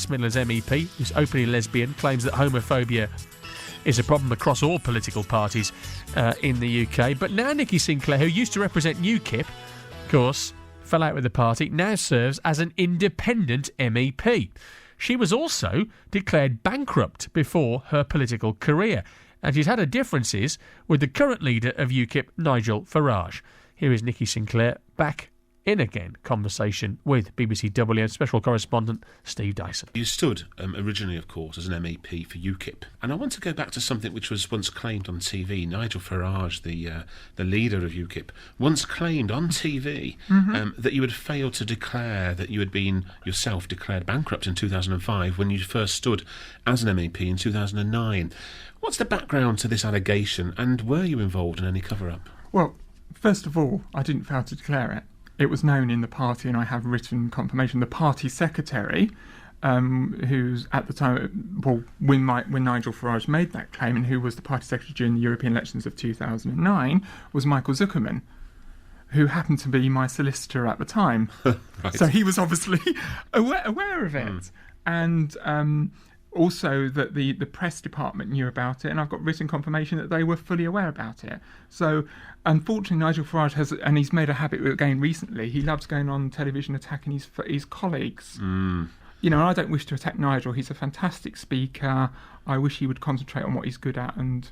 West Midlands MEP, who's openly lesbian, claims that homophobia is a problem across all political parties in the UK. But now Nikki Sinclaire, who used to represent UKIP, of course, fell out with the party, now serves as an independent MEP. She was also declared bankrupt before her political career, and she's had her differences with the current leader of UKIP, Nigel Farage. Here is Nikki Sinclaire back in again, conversation with BBC WM special correspondent Steve Dyson. You stood originally, of course, as an MEP for UKIP, and I want to go back to something which was once claimed on TV. Nigel Farage, the leader of UKIP, once claimed on TV that you had failed to declare that you had been yourself declared bankrupt in 2005 when you first stood as an MEP in 2009. What's the background to this allegation, and were you involved in any cover-up? Well, first of all, I didn't fail to declare it. It was known in the party, and I have written confirmation. The party secretary, who's at the time, well, when Nigel Farage made that claim, and who was the party secretary during the European elections of 2009, was Michael Zuckerman, who happened to be my solicitor at the time. Right. So he was obviously aware of it. And also that the press department knew about it, and I've got written confirmation that they were fully aware about it. So unfortunately, Nigel Farage and he's made a habit again recently, he loves going on television attacking his colleagues. You know, I don't wish to attack Nigel. He's a fantastic speaker. I wish he would concentrate on what he's good at, and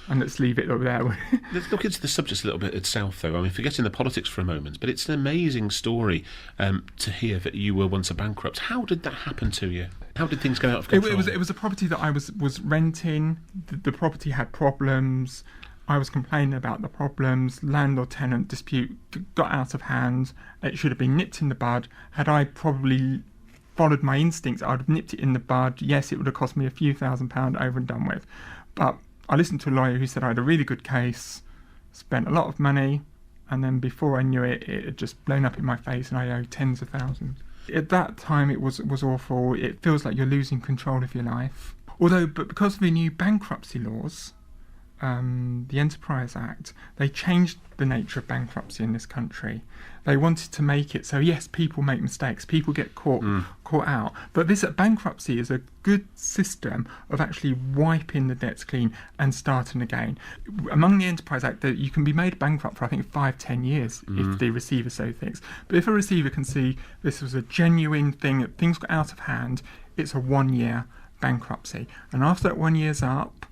let's leave it there. Let's look into the subject a little bit itself, though. I mean, forgetting the politics for a moment, but it's an amazing story to hear that you were once a bankrupt. How did that happen to you? How did things go out of control? It was a property that I was renting. The property had problems. I was complaining about the problems. Landlord-tenant dispute got out of hand. It should have been nipped in the bud. Had I probably followed my instincts, I would have nipped it in the bud. Yes, it would have cost me a few £1,000s over and done with. But I listened to a lawyer who said I had a really good case, spent a lot of money, and then before I knew it, it had just blown up in my face and I owed tens of thousands. At that time, it was awful. It feels like you're losing control of your life. But because of the new bankruptcy laws, the Enterprise Act, they changed the nature of bankruptcy in this country. They wanted to make it so, yes, people make mistakes, people get caught out, but this bankruptcy is a good system of actually wiping the debts clean and starting again. Among the Enterprise Act, you can be made bankrupt for, I think, 5-10 years if the receiver so thinks. But if a receiver can see this was a genuine thing, that things got out of hand, it's a 1-year bankruptcy. And after that 1 year's up,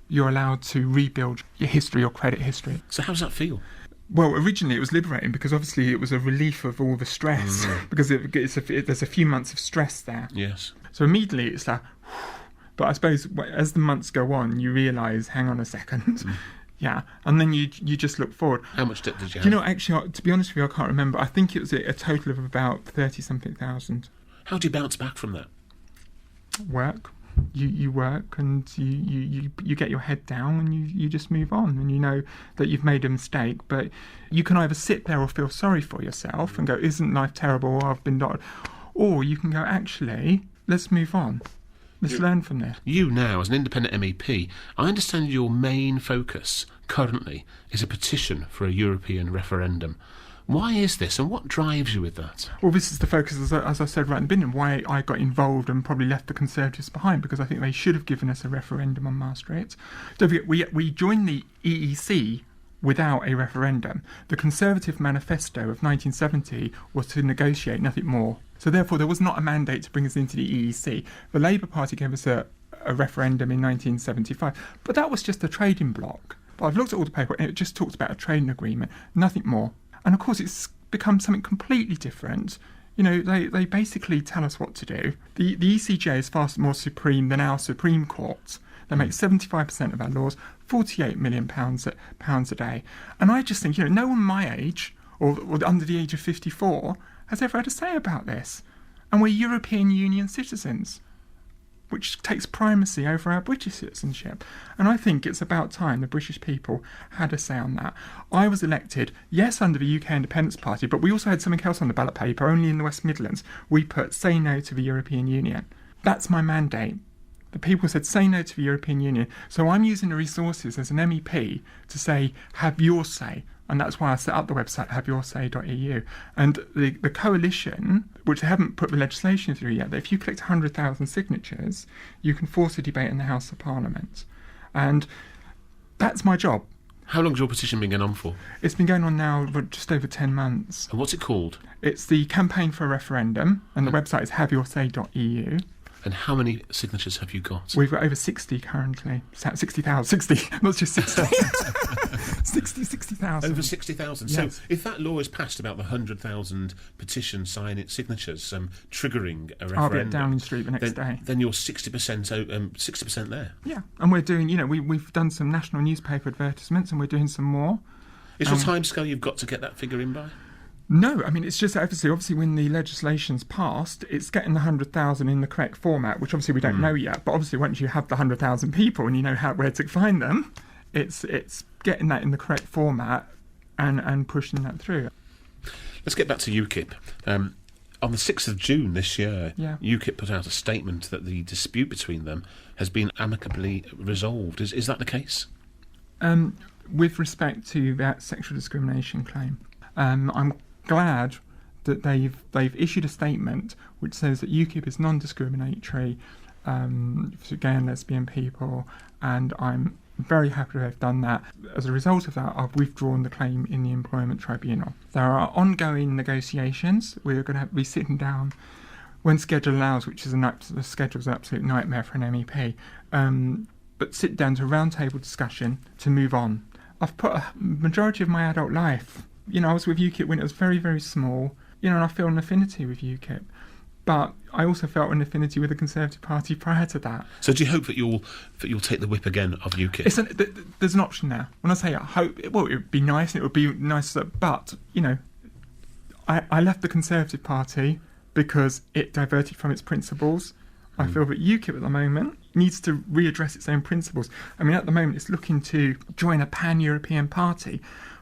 you're allowed to rebuild your history, your credit history. So how does that feel? Well, originally it was liberating because obviously it was a relief of all the stress because there's a few months of stress there. Yes. So immediately it's like, but I suppose as the months go on, you realise, hang on a second. Yeah, and then you just look forward. How much debt did you have? Do you know, actually, to be honest with you, I can't remember. I think it was a total of about 30-something thousand. How do you bounce back from that? Work. You work and you get your head down and you just move on, and you know that you've made a mistake, but you can either sit there or feel sorry for yourself and go, isn't life terrible, I've been not, or you can go, actually, let's move on. Let's learn from this. You now, as an independent MEP, I understand your main focus currently is a petition for a European referendum. Why is this, and what drives you with that? Well, this is the focus, as I said right in the beginning, why I got involved and probably left the Conservatives behind, because I think they should have given us a referendum on Maastricht. Don't forget, we joined the EEC without a referendum. The Conservative Manifesto of 1970 was to negotiate, nothing more. So therefore, there was not a mandate to bring us into the EEC. The Labour Party gave us a referendum in 1975, but that was just a trading bloc. But I've looked at all the paperwork, and it just talks about a trading agreement, nothing more. And of course, it's become something completely different. You know, they basically tell us what to do. The ECJ is far more supreme than our Supreme Court. They make 75% of our laws, £48 million a day. And I just think, you know, no one my age or under the age of 54 has ever had a say about this. And we're European Union citizens, which takes primacy over our British citizenship. And I think it's about time the British people had a say on that. I was elected, yes, under the UK Independence Party, but we also had something else on the ballot paper, only in the West Midlands. We put say no to the European Union. That's my mandate. The people said, say no to the European Union. So I'm using the resources as an MEP to say, have your say. And that's why I set up the website, haveyoursay.eu. And the coalition, which they haven't put the legislation through yet, that if you collect 100,000 signatures, you can force a debate in the House of Parliament. And that's my job. How long's your petition been going on for? It's been going on now for just over 10 months. And what's it called? It's the Campaign for a Referendum, and the website is haveyoursay.eu. And how many signatures have you got? We've got over 60 currently. 60,000. 60, not just 60. 60,000. Over 60,000. Yes. So if that law is passed about the 100,000 petition signatures triggering a referendum... I'll be at Downing Street the next day. Then you're 60% there. Yeah, and we're doing, we've done some national newspaper advertisements and we're doing some more. Is the timescale you've got to get that figure in by? No, I mean, it's just obviously when the legislation's passed, it's getting the 100,000 in the correct format, which obviously we don't know yet. But obviously once you have the 100,000 people and you know where to find them, it's getting that in the correct format and pushing that through. Let's get back to UKIP. On the 6th of June this year, Yeah. UKIP put out a statement that the dispute between them has been amicably resolved. Is that the case? With respect to that sexual discrimination claim, I'm glad that they've issued a statement which says that UKIP is non-discriminatory for gay and lesbian people, and I'm very happy they've done that. As a result of that, I've withdrawn the claim in the Employment Tribunal. There are ongoing negotiations. We're going to be sitting down when schedule allows, which is the schedule's an absolute nightmare for an MEP, but sit down to a roundtable discussion to move on. I've put a majority of my adult life, I was with UKIP when it was very, very small, and I feel an affinity with UKIP. But I also felt an affinity with the Conservative Party prior to that. So do you hope that you'll take the whip again of UKIP? There's an option now. When I say I hope, it would be nice, and it would be nice, but, I left the Conservative Party because it diverted from its principles. I feel that UKIP at the moment needs to readdress its own principles. I mean, at the moment it's looking to join a pan-European party.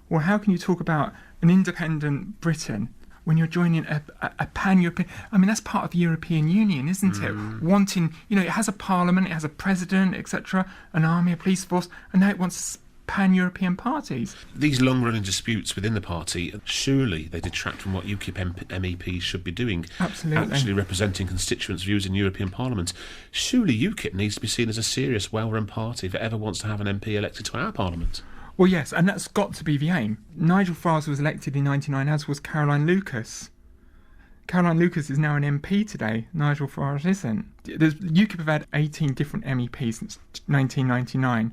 Well, how can you talk about an independent Britain when you're joining a pan-European... I mean, that's part of the European Union, isn't it? Wanting... it has a parliament, it has a president, etc., an army, a police force, and now it wants pan-European parties. These long-running disputes within the party, surely they detract from what UKIP MEPs should be doing. Absolutely. Actually representing constituents' views in European Parliament. Surely UKIP needs to be seen as a serious, well-run party if it ever wants to have an MP elected to our Parliament. Well, yes, and that's got to be the aim. Nigel Farage was elected in 1999, as was Caroline Lucas. Caroline Lucas is now an MP today. Nigel Farage isn't. UKIP have had 18 different MEPs since 1999.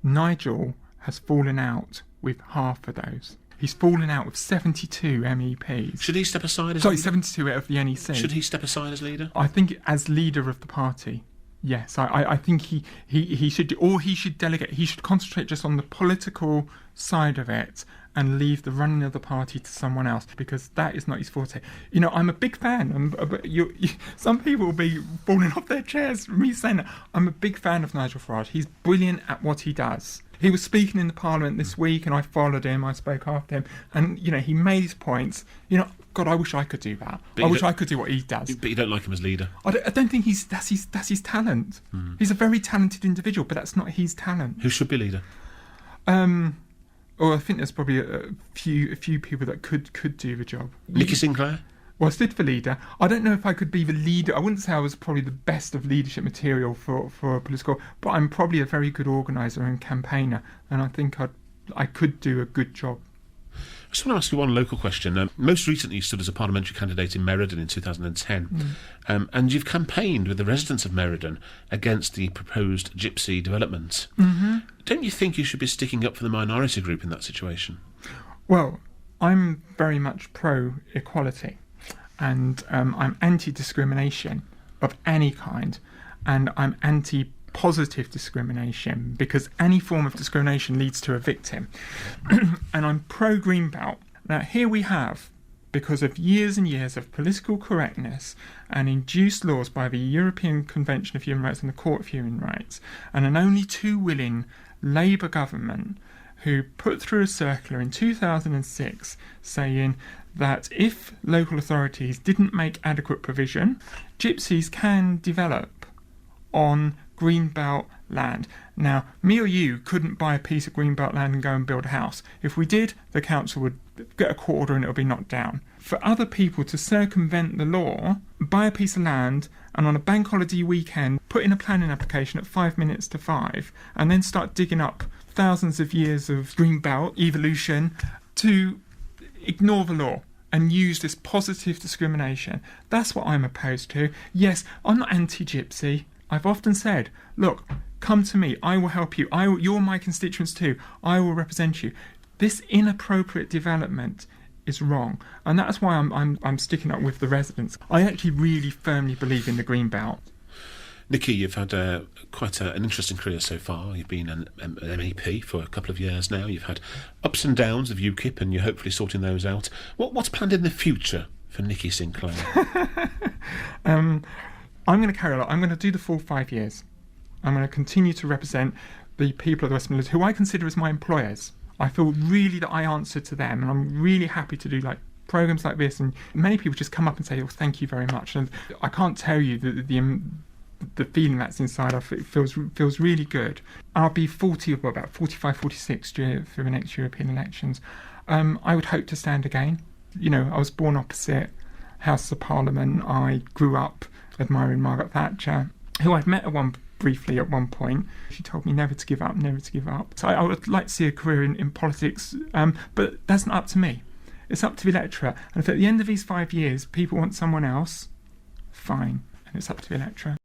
Nigel has fallen out with half of those. He's fallen out with 72 MEPs. Should he step aside as leader? 72 out of the NEC. Should he step aside as leader? I think as leader of the party. Yes, I think he should, or he should delegate. He should concentrate just on the political side of it and leave the running of the party to someone else, because that is not his forte. I'm a big fan. Some people will be falling off their chairs for me saying that. I'm a big fan of Nigel Farage. He's brilliant at what he does. He was speaking in the Parliament this week, and I followed him. I spoke after him, and he made his points. God, I wish I could do that. I wish I could do what he does. But you don't like him as leader? I don't think that's his talent. He's a very talented individual, but that's not his talent. Who should be leader? I think there's probably a few people that could do the job. Nikki Sinclaire? Well, I stood for leader. I don't know if I could be the leader. I wouldn't say I was probably the best of leadership material for a political, but I'm probably a very good organiser and campaigner, and I think I could do a good job. I just want to ask you one local question. Most recently you stood as a parliamentary candidate in Meriden in 2010, and you've campaigned with the residents of Meriden against the proposed gypsy development. Don't you think you should be sticking up for the minority group in that situation? Well, I'm very much pro-equality, and I'm anti-discrimination of any kind, and I'm anti-positive discrimination, because any form of discrimination leads to a victim. And I'm pro-Greenbelt. Now, here we have, because of years and years of political correctness and induced laws by the European Convention of Human Rights and the Court of Human Rights, and an only too willing Labour government who put through a circular in 2006 saying that if local authorities didn't make adequate provision, gypsies can develop on greenbelt land. Now, me or you couldn't buy a piece of greenbelt land and go and build a house. If we did, the council would get a court order and it would be knocked down. For other people to circumvent the law, buy a piece of land and on a bank holiday weekend put in a planning application at 5 minutes to 5 and then start digging up thousands of years of greenbelt evolution to ignore the law and use this positive discrimination. That's what I'm opposed to. Yes, I'm not anti-gypsy. I've often said, look, come to me, I will help you. You're my constituents too. I will represent you. This inappropriate development is wrong, and that's why I'm sticking up with the residents. I actually really firmly believe in the green belt. Nikki, you've had quite an interesting career so far. You've been an MEP for a couple of years now. You've had ups and downs of UKIP, and you're hopefully sorting those out. What's planned in the future for Nikki Sinclaire? I'm going to carry on. I'm going to do the full 5 years. I'm going to continue to represent the people of the West Midlands, who I consider as my employers. I feel really that I answer to them, and I'm really happy to do programs like this. And many people just come up and say, "Oh, thank you very much." And I can't tell you the feeling that's inside of it feels really good. I'll be 40, or about 45, 46 for the next European elections. I would hope to stand again. I was born opposite House of Parliament. I grew up admiring Margaret Thatcher, who I've met briefly at one point. She told me never to give up, never to give up. So I would like to see a career in politics, but that's not up to me. It's up to the electorate. And if at the end of these 5 years people want someone else, fine, and it's up to the electorate.